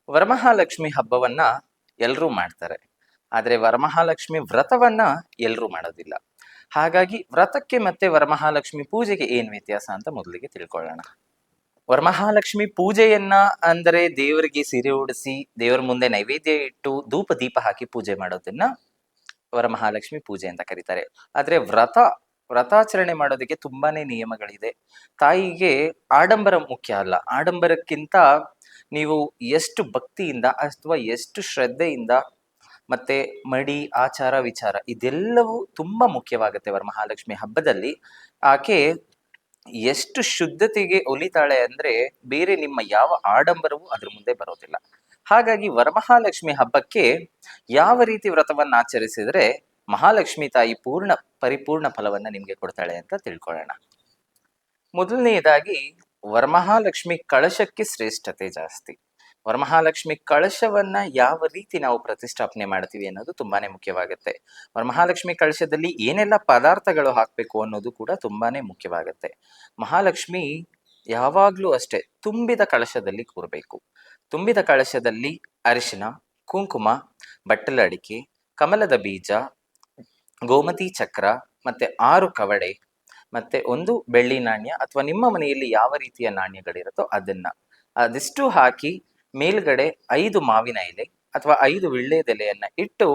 ವರಮಹಾಲಕ್ಷ್ಮಿ ಹಬ್ಬವನ್ನ ಎಲ್ರೂ ಮಾಡ್ತಾರೆ, ಆದ್ರೆ ವರಮಹಾಲಕ್ಷ್ಮಿ ವ್ರತವನ್ನ ಎಲ್ರೂ ಮಾಡೋದಿಲ್ಲ. ಹಾಗಾಗಿ ವ್ರತಕ್ಕೆ ಮತ್ತೆ ವರಮಹಾಲಕ್ಷ್ಮಿ ಪೂಜೆಗೆ ಏನ್ ವ್ಯತ್ಯಾಸ ಅಂತ ಮೊದಲಿಗೆ ತಿಳ್ಕೊಳ್ಳೋಣ. ವರಮಹಾಲಕ್ಷ್ಮಿ ಪೂಜೆಯನ್ನ ಅಂದರೆ ದೇವರಿಗೆ ಸೀರೆ ಉಡಿಸಿ ದೇವರ ಮುಂದೆ ನೈವೇದ್ಯ ಇಟ್ಟು ಧೂಪ ದೀಪ ಹಾಕಿ ಪೂಜೆ ಮಾಡೋದನ್ನ ವರಮಹಾಲಕ್ಷ್ಮಿ ಪೂಜೆ ಅಂತ ಕರೀತಾರೆ. ಆದ್ರೆ ವ್ರತಾಚರಣೆ ಮಾಡೋದಕ್ಕೆ ತುಂಬಾನೇ ನಿಯಮಗಳಿದೆ. ತಾಯಿಗೆ ಆಡಂಬರ ಮುಖ್ಯ ಅಲ್ಲ, ಆಡಂಬರಕ್ಕಿಂತ ನೀವು ಎಷ್ಟು ಭಕ್ತಿಯಿಂದ ಅಥವಾ ಎಷ್ಟು ಶ್ರದ್ಧೆಯಿಂದ ಮತ್ತೆ ಮಡಿ ಆಚಾರ ವಿಚಾರ ಇದೆಲ್ಲವೂ ತುಂಬಾ ಮುಖ್ಯವಾಗುತ್ತೆ. ವರಮಹಾಲಕ್ಷ್ಮಿ ಹಬ್ಬದಲ್ಲಿ ಆಕೆ ಎಷ್ಟು ಶುದ್ಧತೆಗೆ ಒಲಿತಾಳೆ ಅಂದ್ರೆ ಬೇರೆ ನಿಮ್ಮ ಯಾವ ಆಡಂಬರವೂ ಅದ್ರ ಮುಂದೆ ಬರೋದಿಲ್ಲ. ಹಾಗಾಗಿ ವರಮಹಾಲಕ್ಷ್ಮಿ ಹಬ್ಬಕ್ಕೆ ಯಾವ ರೀತಿ ವ್ರತವನ್ನ ಆಚರಿಸಿದ್ರೆ ಮಹಾಲಕ್ಷ್ಮಿ ತಾಯಿ ಪರಿಪೂರ್ಣ ಫಲವನ್ನ ನಿಮ್ಗೆ ಕೊಡ್ತಾಳೆ ಅಂತ ತಿಳ್ಕೊಳ್ಳೋಣ. ಮೊದಲನೆಯದಾಗಿ ವರಮಹಾಲಕ್ಷ್ಮಿ ಕಳಶಕ್ಕೆ ಶ್ರೇಷ್ಠತೆ ಜಾಸ್ತಿ. ವರಮಹಾಲಕ್ಷ್ಮಿ ಕಳಶವನ್ನ ಯಾವ ರೀತಿ ನಾವು ಪ್ರತಿಷ್ಠಾಪನೆ ಮಾಡ್ತೀವಿ ಅನ್ನೋದು ತುಂಬಾನೇ ಮುಖ್ಯವಾಗುತ್ತೆ. ವರಮಹಾಲಕ್ಷ್ಮಿ ಕಳಶದಲ್ಲಿ ಏನೆಲ್ಲ ಪದಾರ್ಥಗಳು ಹಾಕ್ಬೇಕು ಅನ್ನೋದು ಕೂಡ ತುಂಬಾನೇ ಮುಖ್ಯವಾಗುತ್ತೆ. ಮಹಾಲಕ್ಷ್ಮಿ ಯಾವಾಗ್ಲೂ ಅಷ್ಟೇ ತುಂಬಿದ ಕಳಶದಲ್ಲಿ ಕೂರಬೇಕು. ತುಂಬಿದ ಕಳಶದಲ್ಲಿ ಅರಿಶಿನ, ಕುಂಕುಮ, ಬಟ್ಟಲಡಿಕೆ, ಕಮಲದ ಬೀಜ, ಗೋಮತಿ ಚಕ್ರ, ಮತ್ತೆ 6 ಕವಡೆ, ಮತ್ತೆ 1 ಬೆಳ್ಳಿ ನಾಣ್ಯ ಅಥವಾ ನಿಮ್ಮ ಮನೆಯಲ್ಲಿ ಯಾವ ರೀತಿಯ ನಾಣ್ಯಗಳಿರುತ್ತೋ ಅದಿಷ್ಟು ಹಾಕಿ ಮೇಲ್ಗಡೆ 5 ಮಾವಿನ ಎಲೆ ಅಥವಾ 5 ವಿಳ್ಳೆದೆಲೆಯನ್ನ ಇಟ್ಟು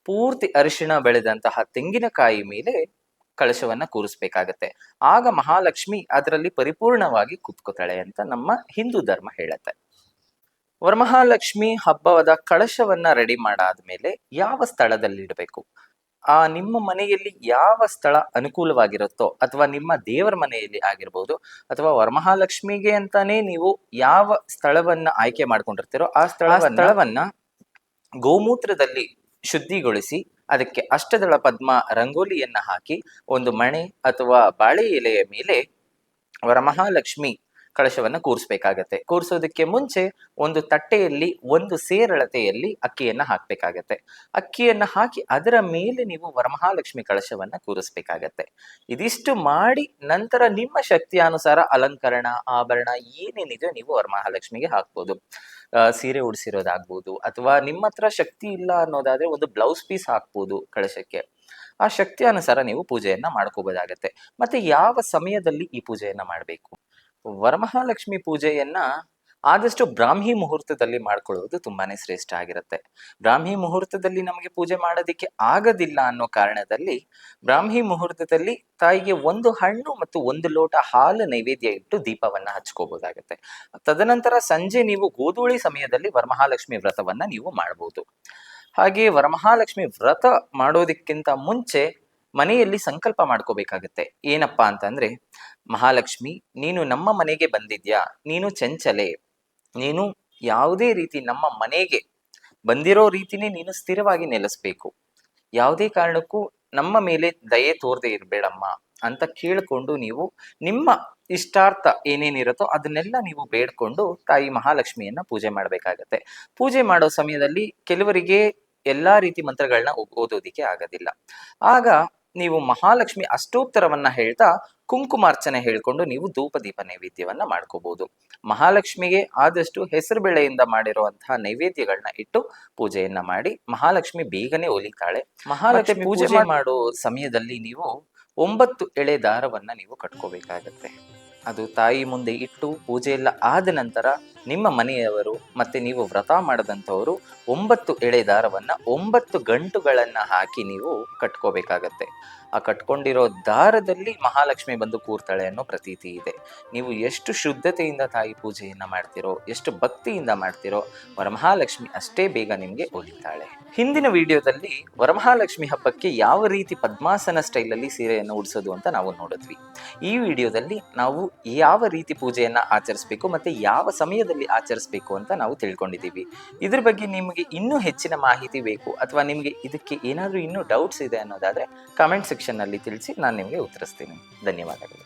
ಪೂರ್ತಿ ಅರಿಶಿಣ ಬೆಳೆದಂತಹ ತೆಂಗಿನಕಾಯಿ ಮೇಲೆ ಕಳಶವನ್ನ ಕೂರಿಸ್ಬೇಕಾಗತ್ತೆ. ಆಗ ಮಹಾಲಕ್ಷ್ಮಿ ಅದರಲ್ಲಿ ಪರಿಪೂರ್ಣವಾಗಿ ಕೂತ್ಕೋತಾಳೆ ಅಂತ ನಮ್ಮ ಹಿಂದೂ ಧರ್ಮ ಹೇಳುತ್ತೆ. ವರಮಹಾಲಕ್ಷ್ಮಿ ಹಬ್ಬದ ಕಳಶವನ್ನ ರೆಡಿ ಮಾಡಾದ್ಮೇಲೆ ಯಾವ ಸ್ಥಳದಲ್ಲಿ ಇಡಬೇಕು, ನಿಮ್ಮ ಮನೆಯಲ್ಲಿ ಯಾವ ಸ್ಥಳ ಅನುಕೂಲವಾಗಿರುತ್ತೋ ಅಥವಾ ನಿಮ್ಮ ದೇವರ ಮನೆಯಲ್ಲಿ ಆಗಿರ್ಬೋದು ಅಥವಾ ವರಮಹಾಲಕ್ಷ್ಮಿಗೆ ಅಂತಾನೆ ನೀವು ಯಾವ ಸ್ಥಳವನ್ನ ಆಯ್ಕೆ ಮಾಡ್ಕೊಂಡಿರ್ತೀರೋ ಆ ಸ್ಥಳವನ್ನ ಗೋಮೂತ್ರದಲ್ಲಿ ಶುದ್ಧಿಗೊಳಿಸಿ ಅದಕ್ಕೆ ಅಷ್ಟದಳ ಪದ್ಮ ರಂಗೋಲಿಯನ್ನ ಹಾಕಿ ಒಂದು ಮಣೆ ಅಥವಾ ಬಾಳೆ ಎಲೆಯ ಮೇಲೆ ವರಮಹಾಲಕ್ಷ್ಮಿ ಕಳಶವನ್ನ ಕೂರಿಸ್ಬೇಕಾಗತ್ತೆ. ಕೂರಿಸೋದಕ್ಕೆ ಮುಂಚೆ ಒಂದು ತಟ್ಟೆಯಲ್ಲಿ 1 ಸೇರಳತೆಯಲ್ಲಿ ಅಕ್ಕಿಯನ್ನ ಹಾಕ್ಬೇಕಾಗತ್ತೆ. ಅಕ್ಕಿಯನ್ನ ಹಾಕಿ ಅದರ ಮೇಲೆ ನೀವು ವರಮಹಾಲಕ್ಷ್ಮಿ ಕಳಶವನ್ನ ಕೂರಿಸ್ಬೇಕಾಗತ್ತೆ. ಇದಿಷ್ಟು ಮಾಡಿ ನಂತರ ನಿಮ್ಮ ಶಕ್ತಿಯಾನುಸಾರ ಅಲಂಕರಣ ಆಭರಣ ಏನೇನಿದೆ ನೀವು ವರಮಹಾಲಕ್ಷ್ಮಿಗೆ ಹಾಕ್ಬೋದು. ಸೀರೆ ಉಡಿಸಿರೋದಾಗ್ಬೋದು ಅಥವಾ ನಿಮ್ಮ ಹತ್ರ ಶಕ್ತಿ ಇಲ್ಲ ಅನ್ನೋದಾದ್ರೆ ಒಂದು ಬ್ಲೌಸ್ ಪೀಸ್ ಹಾಕ್ಬೋದು ಕಳಶಕ್ಕೆ. ಆ ಶಕ್ತಿ ಅನುಸಾರ ನೀವು ಪೂಜೆಯನ್ನ ಮಾಡ್ಕೋಬೋದಾಗತ್ತೆ. ಮತ್ತೆ ಯಾವ ಸಮಯದಲ್ಲಿ ಈ ಪೂಜೆಯನ್ನ ಮಾಡಬೇಕು, ವರಮಹಾಲಕ್ಷ್ಮಿ ಪೂಜೆಯನ್ನ ಆದಷ್ಟು ಬ್ರಾಹ್ಮಿ ಮುಹೂರ್ತದಲ್ಲಿ ಮಾಡ್ಕೊಳ್ಳೋದು ತುಂಬಾನೇ ಶ್ರೇಷ್ಠ ಆಗಿರುತ್ತೆ. ಬ್ರಾಹ್ಮಿ ಮುಹೂರ್ತದಲ್ಲಿ ನಮಗೆ ಪೂಜೆ ಮಾಡೋದಿಕ್ಕೆ ಆಗೋದಿಲ್ಲ ಅನ್ನೋ ಕಾರಣದಲ್ಲಿ ಬ್ರಾಹ್ಮಿ ಮುಹೂರ್ತದಲ್ಲಿ ತಾಯಿಗೆ 1 ಹಣ್ಣು ಮತ್ತು 1 ಲೋಟ ಹಾಲು ನೈವೇದ್ಯ ಇಟ್ಟು ದೀಪವನ್ನ ಹಚ್ಕೋಬಹುದಾಗತ್ತೆ. ತದನಂತರ ಸಂಜೆ ನೀವು ಗೋಧೂಳಿ ಸಮಯದಲ್ಲಿ ವರಮಹಾಲಕ್ಷ್ಮಿ ವ್ರತವನ್ನ ನೀವು ಮಾಡಬಹುದು. ಹಾಗೆ ವರಮಹಾಲಕ್ಷ್ಮಿ ವ್ರತ ಮಾಡೋದಕ್ಕಿಂತ ಮುಂಚೆ ಮನೆಯಲ್ಲಿ ಸಂಕಲ್ಪ ಮಾಡ್ಕೋಬೇಕಾಗತ್ತೆ. ಏನಪ್ಪಾ ಅಂತಂದ್ರೆ, ಮಹಾಲಕ್ಷ್ಮಿ ನೀನು ನಮ್ಮ ಮನೆಗೆ ಬಂದಿದ್ಯಾ, ನೀನು ಚಂಚಲೆ, ನೀನು ಯಾವುದೇ ರೀತಿ ನಮ್ಮ ಮನೆಗೆ ಬಂದಿರೋ ರೀತಿನೇ ನೀನು ಸ್ಥಿರವಾಗಿ ನೆಲೆಸ್ಬೇಕು, ಯಾವುದೇ ಕಾರಣಕ್ಕೂ ನಮ್ಮ ಮೇಲೆ ದಯೆ ತೋರದೆ ಇರ್ಬೇಡಮ್ಮ ಅಂತ ಕೇಳ್ಕೊಂಡು ನೀವು ನಿಮ್ಮ ಇಷ್ಟಾರ್ಥ ಏನೇನಿರುತ್ತೋ ಅದನ್ನೆಲ್ಲ ನೀವು ಬೇಡ್ಕೊಂಡು ತಾಯಿ ಮಹಾಲಕ್ಷ್ಮಿಯನ್ನ ಪೂಜೆ ಮಾಡ್ಬೇಕಾಗತ್ತೆ. ಪೂಜೆ ಮಾಡೋ ಸಮಯದಲ್ಲಿ ಕೆಲವರಿಗೆ ಎಲ್ಲಾ ರೀತಿ ಮಂತ್ರಗಳನ್ನ ಓದೋದಿಕ್ಕೆ ಆಗೋದಿಲ್ಲ. ಆಗ ನೀವು ಮಹಾಲಕ್ಷ್ಮಿ ಅಷ್ಟೋತ್ತರವನ್ನ ಹೇಳ್ತಾ ಕುಂಕುಮಾರ್ಚನೆ ಹೇಳ್ಕೊಂಡು ನೀವು ಧೂಪ ದೀಪ ನೈವೇದ್ಯವನ್ನ ಮಾಡ್ಕೋಬಹುದು. ಮಹಾಲಕ್ಷ್ಮಿಗೆ ಆದಷ್ಟು ಹೆಸರು ಬೇಳೆಯಿಂದ ಮಾಡಿರುವಂತಹ ನೈವೇದ್ಯಗಳನ್ನ ಇಟ್ಟು ಪೂಜೆಯನ್ನ ಮಾಡಿ ಮಹಾಲಕ್ಷ್ಮಿ ಬೇಗನೆ ಒಲಿತಾಳೆ. ಮಹಾಲಕ್ಷ್ಮಿ ಪೂಜೆ ಮಾಡೋ ಸಮಯದಲ್ಲಿ ನೀವು 9 ಎಳೆ ದಾರವನ್ನ ನೀವು ಕಟ್ಕೋಬೇಕಾಗತ್ತೆ. ಅದು ತಾಯಿ ಮುಂದೆ ಇಟ್ಟು ಪೂಜೆ ಎಲ್ಲ ಆದ ನಂತರ ನಿಮ್ಮ ಮನೆಯವರು ಮತ್ತೆ ನೀವು ವ್ರತ ಮಾಡದಂಥವರು 9 ಎಳೆ ದಾರವನ್ನ 9 ಗಂಟುಗಳನ್ನ ಹಾಕಿ ನೀವು ಕಟ್ಕೋಬೇಕಾಗತ್ತೆ. ಆ ಕಟ್ಕೊಂಡಿರೋ ದಾರದಲ್ಲಿ ಮಹಾಲಕ್ಷ್ಮಿ ಬಂದು ಕೂರ್ತಾಳೆ ಅನ್ನೋ ಪ್ರತೀತಿ ಇದೆ. ನೀವು ಎಷ್ಟು ಶುದ್ಧತೆಯಿಂದ ತಾಯಿ ಪೂಜೆಯನ್ನ ಮಾಡ್ತಿರೋ, ಎಷ್ಟು ಭಕ್ತಿಯಿಂದ ಮಾಡ್ತಿರೋ, ವರಮಹಾಲಕ್ಷ್ಮಿ ಅಷ್ಟೇ ಬೇಗ ನಿಮ್ಗೆ ಒಲಿತಾಳೆ. ಹಿಂದಿನ ವಿಡಿಯೋದಲ್ಲಿ ವರಮಹಾಲಕ್ಷ್ಮಿ ಹಬ್ಬಕ್ಕೆ ಯಾವ ರೀತಿ ಪದ್ಮಾಸನ ಸ್ಟೈಲಲ್ಲಿ ಸೀರೆಯನ್ನು ಉಡಿಸೋದು ಅಂತ ನಾವು ನೋಡಿದ್ವಿ. ಈ ವಿಡಿಯೋದಲ್ಲಿ ನಾವು ಯಾವ ರೀತಿ ಪೂಜೆಯನ್ನ ಆಚರಿಸಬೇಕು ಮತ್ತೆ ಯಾವ ಸಮಯದಲ್ಲಿ ಆಚರಿಸಬೇಕು ಅಂತ ನಾವು ತಿಳ್ಕೊಂಡಿದ್ದೀವಿ. ಇದ್ರ ಬಗ್ಗೆ ನಿಮಗೆ ಇನ್ನೂ ಹೆಚ್ಚಿನ ಮಾಹಿತಿ ಬೇಕು ಅಥವಾ ನಿಮಗೆ ಇದಕ್ಕೆ ಏನಾದರೂ ಇನ್ನೂ ಡೌಟ್ಸ್ ಇದೆ ಅನ್ನೋದಾದ್ರೆ ಕಮೆಂಟ್ ಸೆಕ್ಷನ್ ನಲ್ಲಿ ತಿಳಿಸಿ, ನಾನು ನಿಮಗೆ ಉತ್ತರಿಸ್ತೀನಿ. ಧನ್ಯವಾದಗಳು.